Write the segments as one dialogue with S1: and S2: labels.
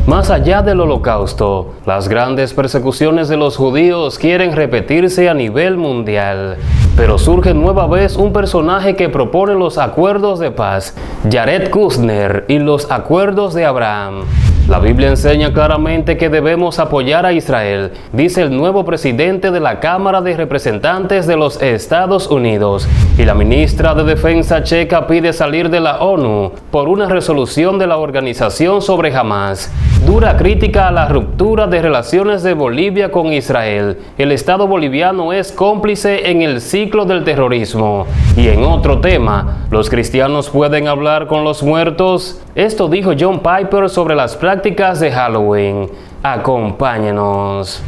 S1: Más allá del Holocausto, las grandes persecuciones de los judíos quieren repetirse a nivel mundial. Pero surge nueva vez un personaje que propone los acuerdos de paz, Jared Kushner y los acuerdos de Abraham. La Biblia enseña claramente que debemos apoyar a Israel, dice el nuevo presidente de la Cámara de Representantes de los Estados Unidos, y la ministra de Defensa checa pide salir de la ONU por una resolución de la organización sobre Hamás. Dura crítica a la ruptura de relaciones de Bolivia con Israel. El Estado boliviano es cómplice en el ciclo del terrorismo. Y en otro tema, ¿los cristianos pueden hablar con los muertos? Esto dijo John Piper sobre las prácticas de Halloween. Acompáñenos.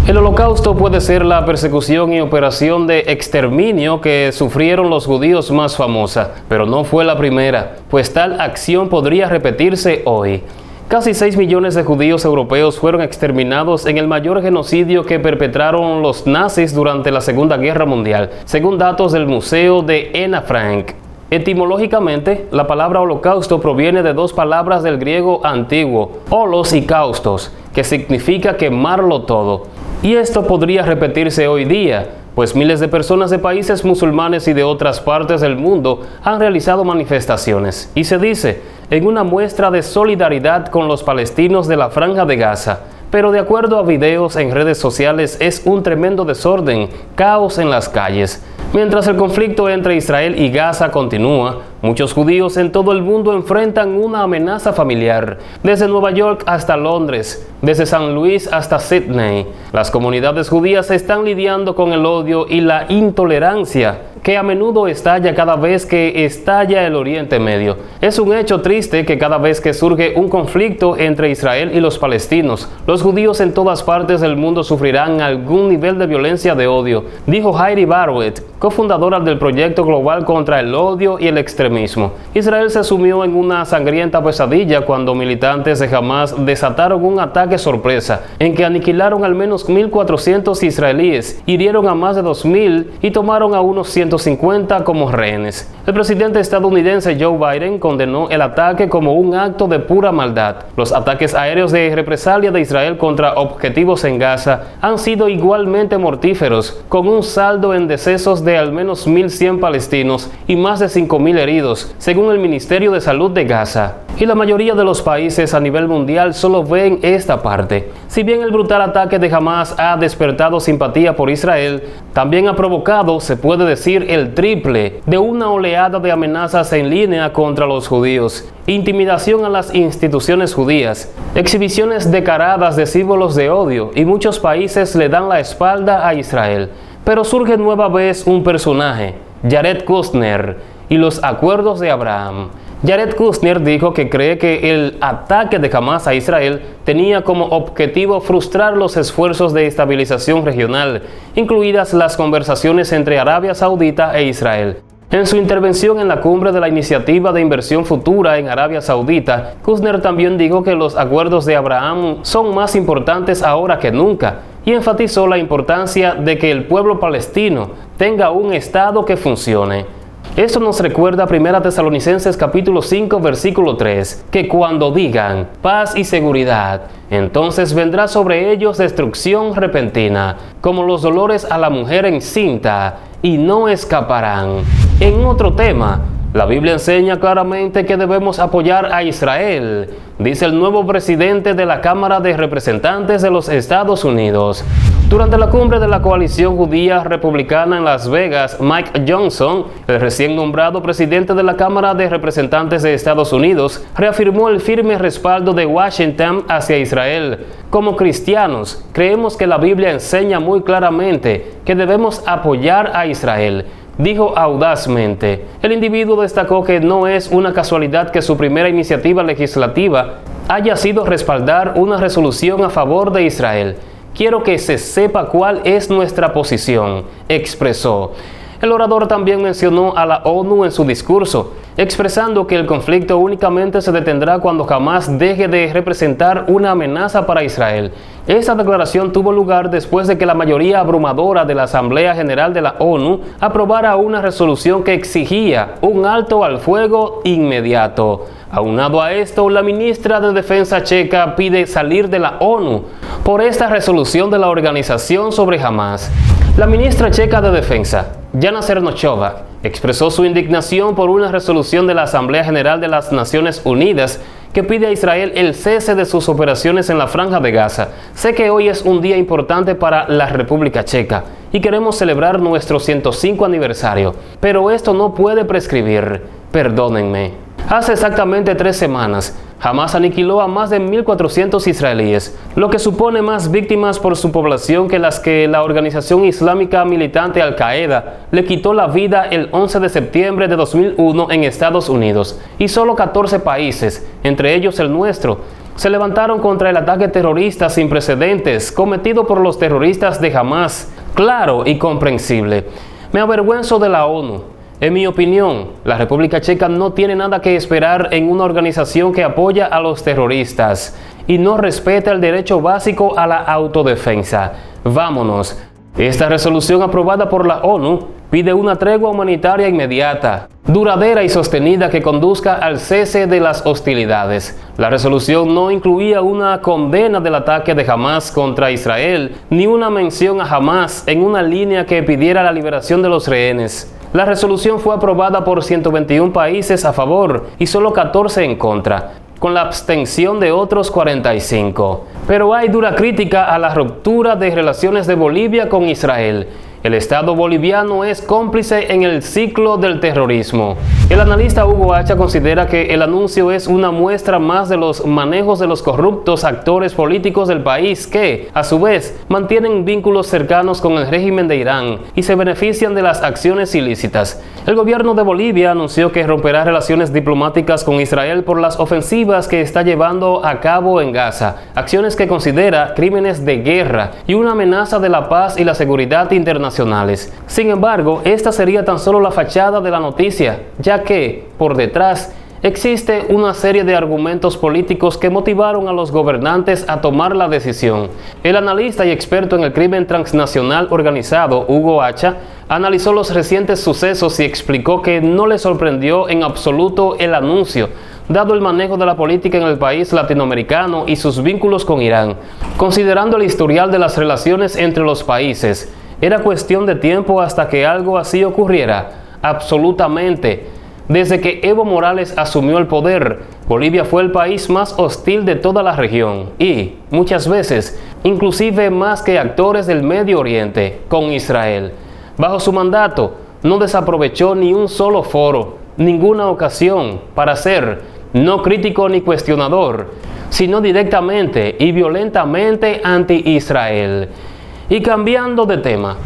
S1: El Holocausto puede ser la persecución y operación de exterminio que sufrieron los judíos más famosa, pero no fue la primera, pues tal acción podría repetirse hoy. Casi 6 millones de judíos europeos fueron exterminados en el mayor genocidio que perpetraron los nazis durante la Segunda Guerra Mundial, según datos del Museo de Anne Frank. Etimológicamente, la palabra holocausto proviene de dos palabras del griego antiguo, holos y kaustos, que significa quemarlo todo. Y esto podría repetirse hoy día, pues miles de personas de países musulmanes y de otras partes del mundo han realizado manifestaciones, y se dice, en una muestra de solidaridad con los palestinos de la Franja de Gaza. Pero de acuerdo a videos en redes sociales es un tremendo desorden, caos en las calles. Mientras el conflicto entre Israel y Gaza continúa, muchos judíos en todo el mundo enfrentan una amenaza familiar, desde Nueva York hasta Londres, desde San Luis hasta Sydney. Las comunidades judías están lidiando con el odio y la intolerancia que a menudo estalla cada vez que estalla el Oriente Medio. Es un hecho triste que cada vez que surge un conflicto entre Israel y los palestinos, los judíos en todas partes del mundo sufrirán algún nivel de violencia de odio, dijo Heidi Barrett, cofundadora del Proyecto Global contra el Odio y el Extremismo. Israel se sumió en una sangrienta pesadilla cuando militantes de Hamás desataron un ataque sorpresa, en que aniquilaron al menos 1.400 israelíes, hirieron a más de 2.000 y tomaron a unos 150 como rehenes. El presidente estadounidense Joe Biden condenó el ataque como un acto de pura maldad. Los ataques aéreos de represalia de Israel contra objetivos en Gaza han sido igualmente mortíferos, con un saldo en decesos de al menos 1.100 palestinos y más de 5.000 heridos, según el Ministerio de Salud de Gaza. Y la mayoría de los países a nivel mundial solo ven esta parte. Si bien el brutal ataque de Hamás ha despertado simpatía por Israel, también ha provocado, se puede decir, el triple de una oleada de amenazas en línea contra los judíos, intimidación a las instituciones judías, exhibiciones descaradas de símbolos de odio, y muchos países le dan la espalda a Israel. Pero surge nueva vez un personaje, Jared Kushner, y los acuerdos de Abraham. Jared Kushner dijo que cree que el ataque de Hamás a Israel tenía como objetivo frustrar los esfuerzos de estabilización regional, incluidas las conversaciones entre Arabia Saudita e Israel. En su intervención en la cumbre de la Iniciativa de Inversión Futura en Arabia Saudita, Kushner también dijo que los acuerdos de Abraham son más importantes ahora que nunca, y enfatizó la importancia de que el pueblo palestino tenga un Estado que funcione. Esto nos recuerda a 1 Tesalonicenses capítulo 5 versículo 3, que cuando digan paz y seguridad, entonces vendrá sobre ellos destrucción repentina, como los dolores a la mujer encinta, y no escaparán. En otro tema, la Biblia enseña claramente que debemos apoyar a Israel, dice el nuevo presidente de la Cámara de Representantes de los Estados Unidos. Durante la cumbre de la coalición judía republicana en Las Vegas, Mike Johnson, el recién nombrado presidente de la Cámara de Representantes de Estados Unidos, reafirmó el firme respaldo de Washington hacia Israel. Como cristianos, creemos que la Biblia enseña muy claramente que debemos apoyar a Israel, dijo audazmente. El individuo destacó que no es una casualidad que su primera iniciativa legislativa haya sido respaldar una resolución a favor de Israel. Quiero que se sepa cuál es nuestra posición, expresó. El orador también mencionó a la ONU en su discurso, expresando que el conflicto únicamente se detendrá cuando Hamás deje de representar una amenaza para Israel. Esta declaración tuvo lugar después de que la mayoría abrumadora de la Asamblea General de la ONU aprobara una resolución que exigía un alto al fuego inmediato. Aunado a esto, la ministra de Defensa checa pide salir de la ONU por esta resolución de la organización sobre Hamás. La ministra checa de Defensa, Jana Černochová, expresó su indignación por una resolución de la Asamblea General de las Naciones Unidas que pide a Israel el cese de sus operaciones en la Franja de Gaza. Sé que hoy es un día importante para la República Checa y queremos celebrar nuestro 105 aniversario, pero esto no puede prescribir. Perdónenme. Hace exactamente 3 semanas, Hamás aniquiló a más de 1.400 israelíes, lo que supone más víctimas por su población que las que la organización islámica militante Al-Qaeda le quitó la vida el 11 de septiembre de 2001 en Estados Unidos, y solo 14 países, entre ellos el nuestro, se levantaron contra el ataque terrorista sin precedentes cometido por los terroristas de Hamás. Claro y comprensible. Me avergüenzo de la ONU. En mi opinión, la República Checa no tiene nada que esperar en una organización que apoya a los terroristas y no respeta el derecho básico a la autodefensa. Vámonos. Esta resolución aprobada por la ONU pide una tregua humanitaria inmediata, duradera y sostenida que conduzca al cese de las hostilidades. La resolución no incluía una condena del ataque de Hamás contra Israel, ni una mención a Hamás en una línea que pidiera la liberación de los rehenes. La resolución fue aprobada por 121 países a favor y solo 14 en contra, con la abstención de otros 45. Pero hay dura crítica a la ruptura de relaciones de Bolivia con Israel. El Estado boliviano es cómplice en el ciclo del terrorismo. El analista Hugo Hacha considera que el anuncio es una muestra más de los manejos de los corruptos actores políticos del país que, a su vez, mantienen vínculos cercanos con el régimen de Irán y se benefician de las acciones ilícitas. El gobierno de Bolivia anunció que romperá relaciones diplomáticas con Israel por las ofensivas que está llevando a cabo en Gaza, acciones que considera crímenes de guerra y una amenaza de la paz y la seguridad internacional. Sin embargo, esta sería tan solo la fachada de la noticia, ya que, por detrás, existe una serie de argumentos políticos que motivaron a los gobernantes a tomar la decisión. El analista y experto en el crimen transnacional organizado, Hugo Hacha, analizó los recientes sucesos y explicó que no le sorprendió en absoluto el anuncio, dado el manejo de la política en el país latinoamericano y sus vínculos con Irán. Considerando el historial de las relaciones entre los países, ¿era cuestión de tiempo hasta que algo así ocurriera? Absolutamente. Desde que Evo Morales asumió el poder, Bolivia fue el país más hostil de toda la región y, muchas veces, inclusive más que actores del Medio Oriente, con Israel. Bajo su mandato, no desaprovechó ni un solo foro, ninguna ocasión para ser no crítico ni cuestionador, sino directamente y violentamente anti-Israel. Y cambiando de tema,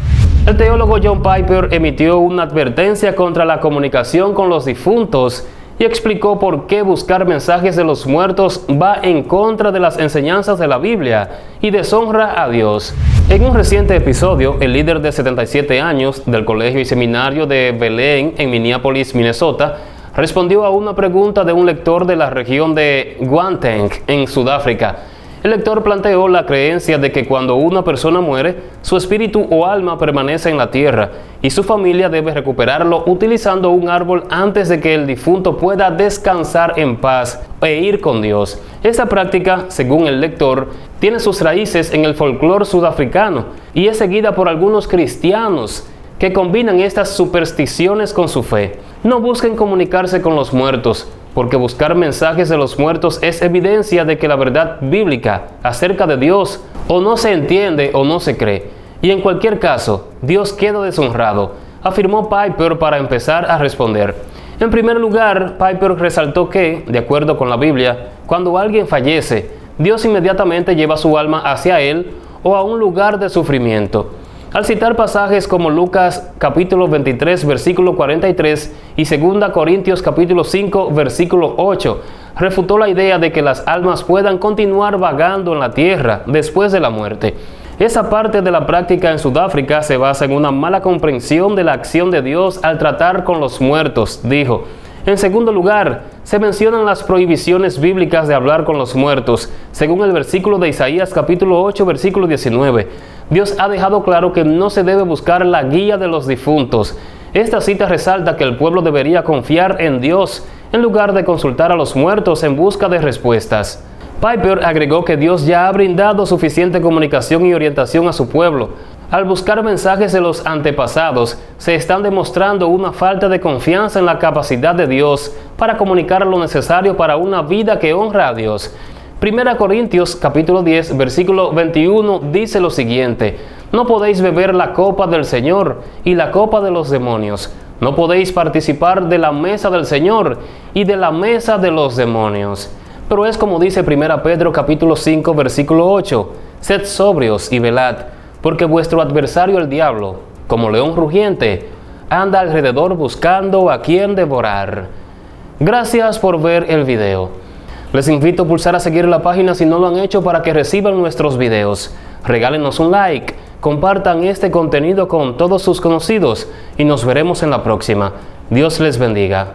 S1: el teólogo John Piper emitió una advertencia contra la comunicación con los difuntos y explicó por qué buscar mensajes de los muertos va en contra de las enseñanzas de la Biblia y deshonra a Dios. En un reciente episodio, el líder de 77 años del Colegio y Seminario de Belén en Minneapolis, Minnesota, respondió a una pregunta de un lector de la región de Gauteng, en Sudáfrica. El lector planteó la creencia de que cuando una persona muere, su espíritu o alma permanece en la tierra y su familia debe recuperarlo utilizando un árbol antes de que el difunto pueda descansar en paz e ir con Dios. Esta práctica, según el lector, tiene sus raíces en el folclore sudafricano y es seguida por algunos cristianos que combinan estas supersticiones con su fe. No busquen comunicarse con los muertos, porque buscar mensajes de los muertos es evidencia de que la verdad bíblica acerca de Dios o no se entiende o no se cree. Y en cualquier caso, Dios queda deshonrado, afirmó Piper para empezar a responder. En primer lugar, Piper resaltó que, de acuerdo con la Biblia, cuando alguien fallece, Dios inmediatamente lleva su alma hacia él o a un lugar de sufrimiento. Al citar pasajes como Lucas capítulo 23 versículo 43 y 2 Corintios capítulo 5 versículo 8, refutó la idea de que las almas puedan continuar vagando en la tierra después de la muerte. Esa parte de la práctica en Sudáfrica se basa en una mala comprensión de la acción de Dios al tratar con los muertos, dijo. En segundo lugar, se mencionan las prohibiciones bíblicas de hablar con los muertos, según el versículo de Isaías capítulo 8, versículo 19. Dios ha dejado claro que no se debe buscar la guía de los difuntos. Esta cita resalta que el pueblo debería confiar en Dios en lugar de consultar a los muertos en busca de respuestas. Piper agregó que Dios ya ha brindado suficiente comunicación y orientación a su pueblo. Al buscar mensajes de los antepasados, se están demostrando una falta de confianza en la capacidad de Dios para comunicar lo necesario para una vida que honra a Dios. 1 Corintios capítulo 10, versículo 21 dice lo siguiente: no podéis beber la copa del Señor y la copa de los demonios. No podéis participar de la mesa del Señor y de la mesa de los demonios. Pero es como dice 1 Pedro capítulo 5, versículo 8: sed sobrios y velad, porque vuestro adversario el diablo, como león rugiente, anda alrededor buscando a quien devorar. Gracias por ver el video. Les invito a pulsar a seguir la página si no lo han hecho para que reciban nuestros videos. Regálenos un like, compartan este contenido con todos sus conocidos y nos veremos en la próxima. Dios les bendiga.